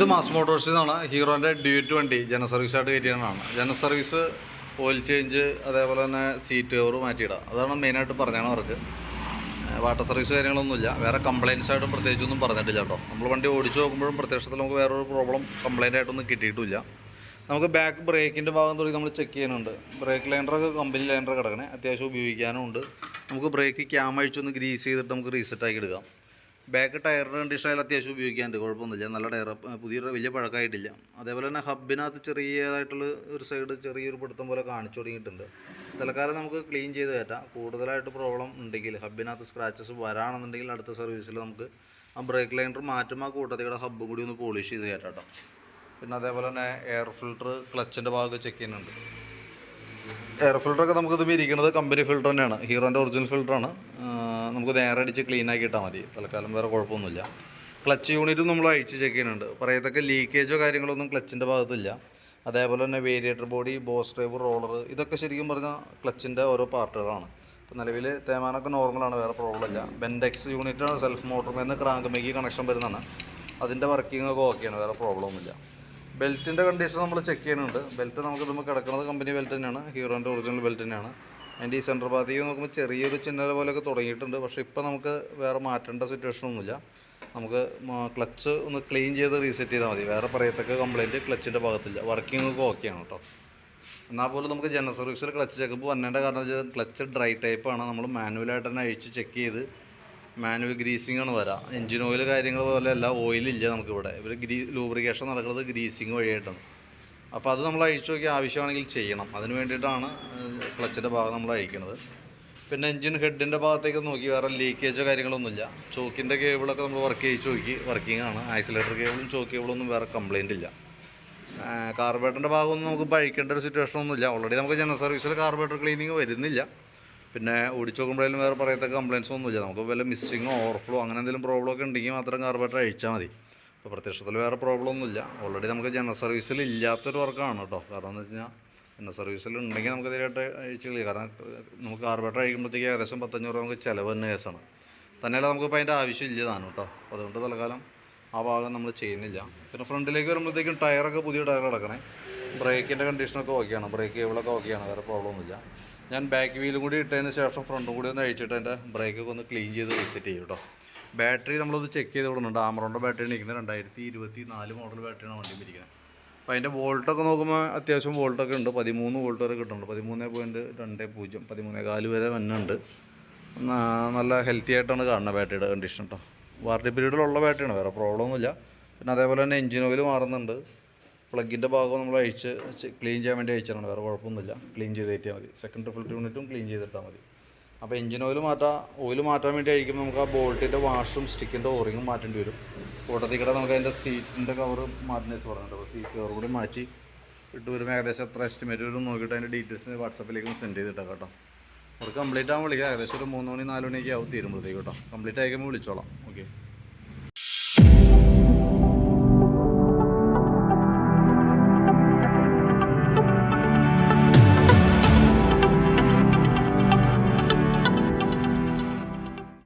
ഇത് മാസ് മോട്ടോഴ്സിൽ നിന്നാണ് ഹീറോൻ്റെ ഡ്യൂറ്റ് വണ്ടി ജന സർവീസായിട്ട് കയറ്റിയതാണ്. ജന സർവീസ്, ഓയിൽ ചേഞ്ച്, അതേപോലെ തന്നെ സീറ്റ് കവർ മാറ്റിയിടുക, അതാണ് മെയിനായിട്ട് പറഞ്ഞാണ് അവർക്ക്. വാട്ടർ സർവീസ് കാര്യങ്ങളൊന്നുമില്ല. വേറെ കംപ്ലയിൻസ് ആയിട്ടും പ്രത്യേകിച്ചൊന്നും പറഞ്ഞിട്ടില്ല കേട്ടോ. നമ്മൾ വണ്ടി ഓടിച്ച് നോക്കുമ്പോഴും പ്രത്യക്ഷത്തിൽ നമുക്ക് വേറൊരു പ്രോബ്ലം കംപ്ലയിൻ്റ് ആയിട്ടൊന്നും കിട്ടിയിട്ടില്ല. നമുക്ക് ബാക്ക് ബ്രേക്കിൻ്റെ ഭാഗം തുടങ്ങി നമ്മൾ ചെക്ക് ചെയ്യാനുണ്ട്. ബ്രേക്ക് ലൈനറൊക്കെ കമ്പനി ലൈനർ കിടക്കണേ, അത്യാവശ്യം ഉപയോഗിക്കാനും ഉണ്ട്. നമുക്ക് ബ്രേക്ക് ക്യാം അഴിച്ചൊന്ന് ഗ്രീസ് ചെയ്തിട്ട് നമുക്ക് റീസെറ്റാക്കി എടുക്കാം. ബാക്ക് ടയറിൻ്റെ കണ്ടീഷൻ ആയാലും അത്യാവശ്യം ഉപയോഗിക്കാനുണ്ട്, കുഴപ്പമൊന്നുമില്ല. നല്ല ടയർ, പുതിയൊരു വലിയ പഴക്കമായിട്ടില്ല. അതേപോലെ തന്നെ ഹബിനകത്ത് ചെറിയതായിട്ടുള്ള ഒരു സൈഡ് ചെറിയൊരു പിടുത്തം പോലെ കാണിച്ചു തുടങ്ങിയിട്ടുണ്ട്. തൽക്കാലം നമുക്ക് ക്ലീൻ ചെയ്ത് കയറ്റാം. കൂടുതലായിട്ട് പ്രോബ്ലം ഉണ്ടെങ്കിൽ, ഹബിനകത്ത് സ്ക്രാച്ചസ് വരാണെന്നുണ്ടെങ്കിൽ അടുത്ത സർവീസിൽ നമുക്ക് ആ ബ്രേക്ക് ലൈനർ മാറ്റുമ്പോൾ ആ കൂട്ടത്തിലൂടെ ഹബ്ബും കൂടി ഒന്ന് പോളിഷ് ചെയ്ത് കയറ്റാം. പിന്നെ അതേപോലെ തന്നെ എയർ ഫിൽറ്റർ, ക്ലച്ചിൻ്റെ ഭാഗമൊക്കെ ചെക്ക് ചെയ്യുന്നുണ്ട്. എയർ ഫിൽറ്ററൊക്കെ നമുക്കിത് ഇരിക്കുന്നത് കമ്പനി ഫിൽറ്റർ തന്നെയാണ്, ഹീറോൻ്റെ ഒറിജിനൽ ഫിൽറ്ററാണ്. നമുക്ക് നേരെ അടിച്ച് ക്ലീൻ ആക്കി ഇട്ടാൽ മതി. തൽക്കാലം വേറെ കുഴപ്പമൊന്നുമില്ല. ക്ലച്ച് യൂണിറ്റും നമ്മൾ അഴിച്ച് ചെക്ക് ചെയ്യുന്നുണ്ട്. പറയത്തക്ക ലീക്കേജോ കാര്യങ്ങളൊന്നും ക്ലച്ചിൻ്റെ ഭാഗത്തില്ല. അതേപോലെ തന്നെ variator body, boss drive, roller, ഇതൊക്കെ ശരിക്കും പറഞ്ഞാൽ ക്ലച്ചിൻ്റെ ഓരോ പാർട്ടുകളാണ്. ഇപ്പോൾ നിലവിൽ തേമാനൊക്കെ നോർമലാണ്, വേറെ പ്രോബ്ലം ഇല്ല. ബെൻഡെക്സ് യൂണിറ്റാണ്, സെൽഫ് മോട്ടറിൽ നിന്ന് ക്രാങ്ക് മേക്ക് കണക്ഷൻ വരുന്നതാണ്. അതിൻ്റെ വർക്കിംഗ് ഒക്കെ ഓക്കെയാണ്, വേറെ പ്രോബ്ലം ഒന്നുമില്ല. ബെൽറ്റിൻ്റെ കണ്ടീഷൻ നമ്മൾ ചെക്ക് ചെയ്യുന്നുണ്ട്. ബെൽറ്റ് നമുക്ക് ഇതുമ്പോൾ കിടക്കുന്നത് കമ്പനി ബെൽറ്റ് തന്നെയാണ്, ഹീറോൻ്റെ ഒറിജിനൽ ബെൽറ്റ് തന്നെയാണ്. അതിൻ്റെ ഈ സെൻറ്റർ ഭാഗത്തേക്ക് നോക്കുമ്പോൾ ചെറിയൊരു ചിന്നൽ പോലെയൊക്കെ തുടങ്ങിയിട്ടുണ്ട്. പക്ഷേ ഇപ്പോൾ നമുക്ക് വേറെ മാറ്റേണ്ട സിറ്റുവേഷനൊന്നുമില്ല. നമുക്ക് ക്ലച്ച് ഒന്ന് ക്ലീൻ ചെയ്ത് റീസെറ്റ് ചെയ്താൽ മതി. വേറെ പറയത്തക്ക കംപ്ലയിൻറ്റ് ക്ലച്ചിൻ്റെ ഭാഗത്തില്ല. വർക്കിംഗ് ഒക്കെ ഓക്കെയാണ് കേട്ടോ. എന്നാൽ പോലും നമുക്ക് ജനറൽ സർവീസിൽ ക്ലച്ച് ചെക്കപ്പ് വന്നതിൻ്റെ കാരണം വെച്ചാൽ ക്ലച്ച് ഡ്രൈ ടൈപ്പാണ്. നമ്മൾ മാനുവലായിട്ട് തന്നെ അഴിച്ച് ചെക്ക് ചെയ്ത് മാനുവൽ ഗ്രീസിംഗ് ആണ് വരാം. എൻജിൻ ഓയിൽ കാര്യങ്ങൾ പോലെ അല്ല, ഓയിലില്ല നമുക്കിവിടെ. ഇവർ ലൂബ്രിക്കേഷൻ നടക്കുന്നത് ഗ്രീസിങ് വഴിയായിട്ടാണ്. അപ്പോൾ അത് നമ്മൾ അഴിച്ചു നോക്കി ആവശ്യമാണെങ്കിൽ ചെയ്യണം. അതിന് വേണ്ടിയിട്ടാണ് ക്ലച്ചിൻ്റെ ഭാഗം നമ്മൾ അഴിക്കുന്നത്. പിന്നെ എൻജിൻ ഹെഡിൻ്റെ ഭാഗത്തേക്ക് നോക്കി വേറെ ലീക്കേജോ കാര്യങ്ങളൊന്നുമില്ല. ചോക്കിൻ്റെ കേബിളൊക്കെ നമ്മൾ വർക്ക് ചെയ്യിച്ച് നോക്കി, വർക്കിംഗ് ആണ്. ആക്സിലേറ്റർ കേബിളും ചോക്ക് കേബിളൊന്നും വേറെ കംപ്ലയിൻ്റ് ഇല്ല. കാർബറേറ്ററിൻ്റെ ഭാഗമൊന്നും നമുക്ക് പഴിക്കേണ്ട ഒരു സിറ്റുവേഷനൊന്നുമില്ല. ഓൾറെഡി നമുക്ക് ജനറൽ സർവീസിൽ കാർബറേറ്റർ ക്ലീനിങ് വരുന്നില്ല. പിന്നെ ഓടിച്ച് നോക്കുമ്പോഴേലും വേറെ പറയത്തക്ക കംപ്ലയിൻസ് ഒന്നുമില്ല. നമുക്ക് വല്ല മിസ്സിങ്ങോ ഓവർഫ്ലോ അങ്ങനെ എന്തെങ്കിലും പ്രോബ്ലം ഒക്കെ ഉണ്ടെങ്കിൽ മാത്രം കാർബറേറ്റർ അഴിച്ചാൽ മതി. അപ്പോൾ പ്രത്യക്ഷത്തിൽ വേറെ പ്രോബ്ലം ഒന്നുമില്ല. ഓൾറെഡി നമുക്ക് ജനറൽ സർവീസിൽ ഇല്ലാത്തൊരു വർക്കാണ് കേട്ടോ. കാരണം എന്ന് വെച്ച് കഴിഞ്ഞാൽ ജനറൽ സർവീസിൽ ഉണ്ടെങ്കിൽ നമുക്ക് ഇതിലായിട്ട് അഴിച്ച് കളി. കാരണം നമുക്ക് കാർബറേറ്റർ അഴിക്കുമ്പോഴത്തേക്ക് ഏകദേശം 1500 നമുക്ക് ചിലവ് തന്നെ കേസാണ്. തന്നെയല്ല നമുക്കിപ്പോൾ അതിൻ്റെ ആവശ്യമില്ല താനും കേട്ടോ. അതുകൊണ്ട് തൽക്കാലം ആ ഭാഗം നമ്മൾ ചെയ്യുന്നില്ല. പിന്നെ ഫ്രണ്ടിലേക്ക് വരുമ്പോഴത്തേക്കും ടയറൊക്കെ പുതിയ ടയർ കിടക്കണേ. ബ്രേക്കിൻ്റെ കണ്ടീഷനൊക്കെ ഓക്കെയാണ്, ബ്രേക്ക് കേബിളൊക്കെ ഓക്കെയാണ്, വേറെ പ്രോബ്ലം ഒന്നുമില്ല. ഞാൻ ബാക്ക് വീലും കൂടി ഇട്ടതിന് ശേഷം ഫ്രണ്ടും കൂടി ഒന്ന് അഴിച്ചിട്ട് എൻ്റെ ബ്രേക്കൊക്കെ ഒന്ന് ക്ലീൻ ചെയ്ത് റീസെറ്റ് ചെയ്യും കേട്ടോ. ബാറ്ററി നമ്മളത് ചെക്ക് ചെയ്ത് വിടുന്നുണ്ട്. ആമറോണിൻ്റെ ബാറ്ററിയാണ് ഇരിക്കുന്നത്. 2024 മോഡൽ ബാറ്ററിയാണ് വണ്ടി ഇരിക്കുന്നത്. അപ്പോൾ അതിൻ്റെ വോൾട്ടൊക്കെ നോക്കുമ്പോൾ അത്യാവശ്യം വോൾട്ടൊക്കെ ഉണ്ട്. 13 വോൾട്ട് വരെ കിട്ടുന്നുണ്ട്. 13.20, 13.4 വരെ വന്നുണ്ട്. നല്ല ഹെൽത്തി ആയിട്ടാണ് കാണുന്നത് ബാറ്ററിയുടെ കണ്ടീഷൻ കേട്ടോ. വാറണ്ടി പീരീഡിലുള്ള ബാറ്ററിയാണ്, വേറെ പ്രോബ്ലം ഒന്നുമില്ല. പിന്നെ അതേപോലെ തന്നെ എൻജിൻ ഓയിൽ മാറുന്നുണ്ട്. പ്ലഗിൻ്റെ ഭാഗം നമ്മൾ അഴിച്ച് ക്ലീൻ ചെയ്യാൻ വേണ്ടി അയച്ചിട്ടാണ്, വേറെ കുഴപ്പമൊന്നുമില്ല. ക്ലീൻ ചെയ്ത് കയറ്റിയാൽ മതി. സെക്കൻഡ് ഫിൽറ്റർ യൂണിറ്റും ക്ലീൻ ചെയ്തിട്ടാൽ മതി. അപ്പോൾ എൻജിൻ ഓയിൽ മാറ്റാൻ വേണ്ടി അഴിക്കുമ്പോൾ നമുക്ക് ആ ബോൾട്ടിൻ്റെ വാഷും സ്റ്റിക്കിൻ്റെ ഓറിങ്ങും മാറ്റേണ്ടി വരും. കൂട്ടത്തിൽ കൂടെ നമുക്ക് അതിൻ്റെ സീറ്റിൻ്റെ കവർ മാറ്റുന്നേഴ്സ് പറഞ്ഞിട്ടുണ്ട്. അപ്പോൾ സീറ്റ് കവർ കൂടി മാറ്റി ഇട്ട് വരുമ്പോൾ ഏകദേശം എത്ര എസ്റ്റിമേറ്റ് വരും നോക്കിയിട്ട് അതിൻ്റെ ഡീറ്റെയിൽസ് വാട്സാപ്പിലേക്ക് സെൻഡ് ചെയ്തിട്ടാണ് കേട്ടോ. അവർക്ക് കംപ്ലീറ്റ് ആകുമ്പോൾ വിളിക്കാം. ഏകദേശം ഒരു 3 മണി 4 മണിയൊക്കെ ആവും തീരുമ്പോഴത്തേക്ക് കേട്ടോ. കംപ്ലീറ്റ് ആയിക്കുമ്പോൾ വിളിച്ചോളാം. ഓക്കെ.